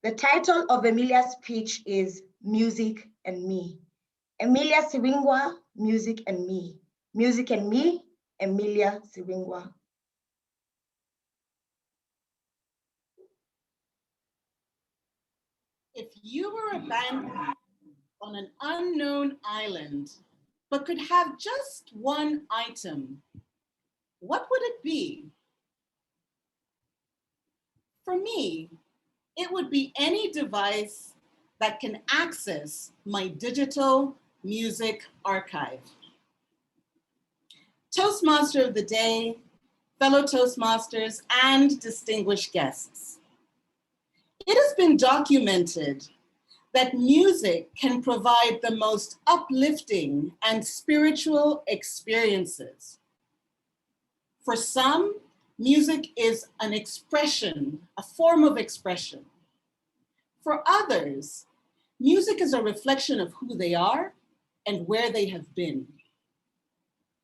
The title of Emilia's speech is Music and Me. Emilia Siwingwa, Music and Me. Music and Me, Emilia Siwingwa. If you were abandoned on an unknown island, but could have just one item, what would it be? For me, it would be any device that can access my digital music archive. Toastmaster of the day, fellow Toastmasters, and distinguished guests. It has been documented that music can provide the most uplifting and spiritual experiences. For some, music is an expression, a form of expression. For others, music is a reflection of who they are and where they have been.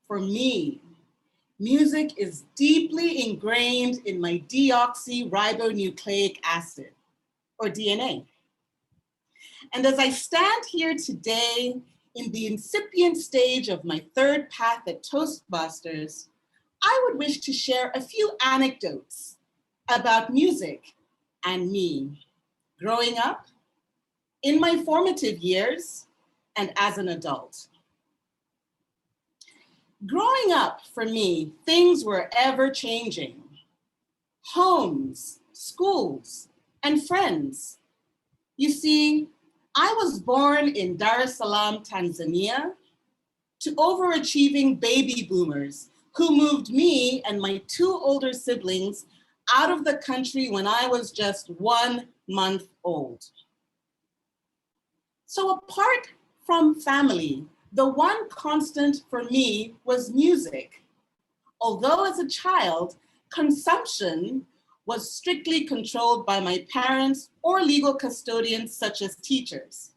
For me, music is deeply ingrained in my deoxyribonucleic acid, or DNA. And as I stand here today in the incipient stage of my third path at Toastmasters, I would wish to share a few anecdotes about music and me, growing up, in my formative years, and as an adult. Growing up, for me, things were ever changing. Homes, schools, and friends. You see, I was born in Dar es Salaam, Tanzania, to overachieving baby boomers who moved me and my two older siblings out of the country when I was just 1 month old. So apart from family, the one constant for me was music. Although as a child, consumption was strictly controlled by my parents or legal custodians such as teachers.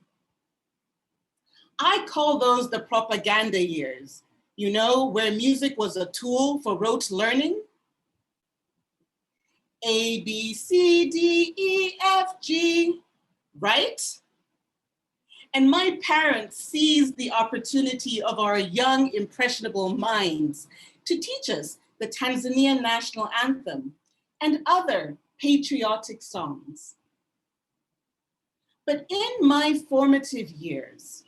I call those the propaganda years, you know, where music was a tool for rote learning. A, B, C, D, E, F, G, right? And my parents seized the opportunity of our young, impressionable minds to teach us the Tanzanian national anthem and other patriotic songs. But in my formative years,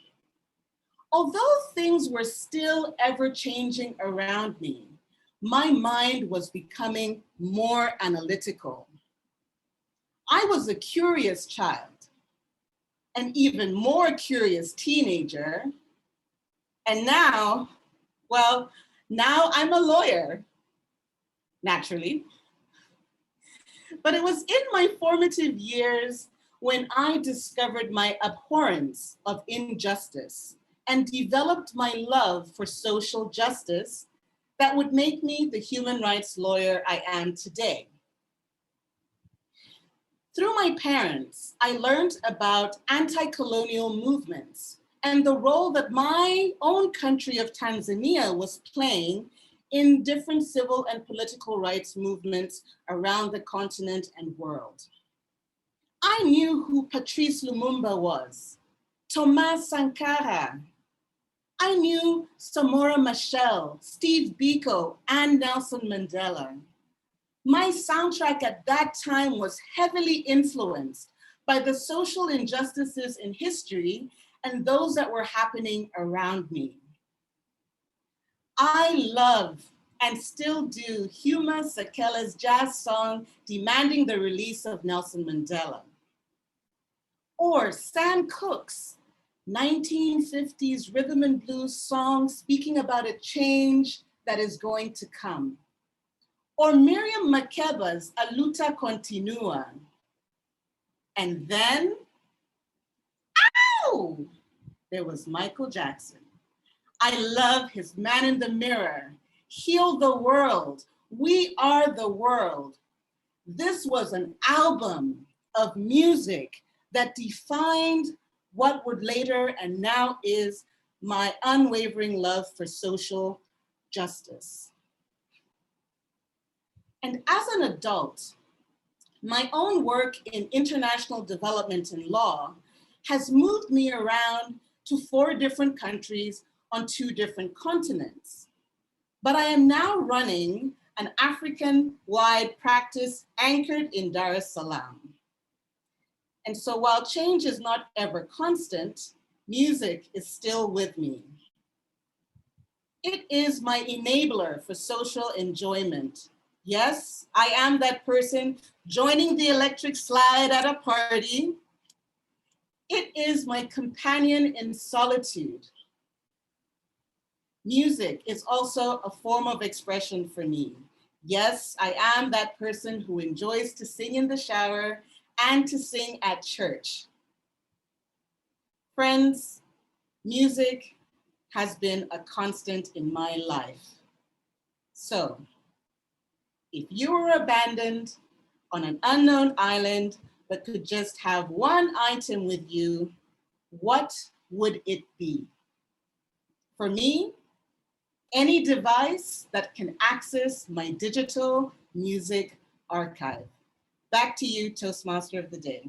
although things were still ever changing around me, my mind was becoming more analytical. I was a curious child, an even more curious teenager, and now, well, now I'm a lawyer, naturally. But it was in my formative years when I discovered my abhorrence of injustice and developed my love for social justice that would make me the human rights lawyer I am today. Through my parents, I learned about anti-colonial movements and the role that my own country of Tanzania was playing in different civil and political rights movements around the continent and world. I knew who Patrice Lumumba was, Thomas Sankara. I knew Samora Machel, Steve Biko, and Nelson Mandela. My soundtrack at that time was heavily influenced by the social injustices in history and those that were happening around me. I love and still do Huma Sakela's jazz song demanding the release of Nelson Mandela. Or Sam Cooke's 1950s rhythm and blues song speaking about a change that is going to come. Or Miriam Makeba's A Luta Continua. And then, ow, there was Michael Jackson. I love his Man in the Mirror, Heal the World, We Are the World. This was an album of music that defined what would later and now is my unwavering love for social justice. And as an adult, My own work in international development and law has moved me around to 4 different countries on 2 different continents. But I am now running an African-wide practice anchored in Dar es Salaam. And so while change is not ever constant, music is still with me. It is my enabler for social enjoyment. Yes, I am that person joining the electric slide at a party. It is my companion in solitude. Music is also a form of expression for me. Yes, I am that person who enjoys to sing in the shower and to sing at church. Friends, music has been a constant in my life. So, if you were abandoned on an unknown island but could just have one item with you, what would it be? For me, any device that can access my digital music archive. Back to you, Toastmaster of the Day.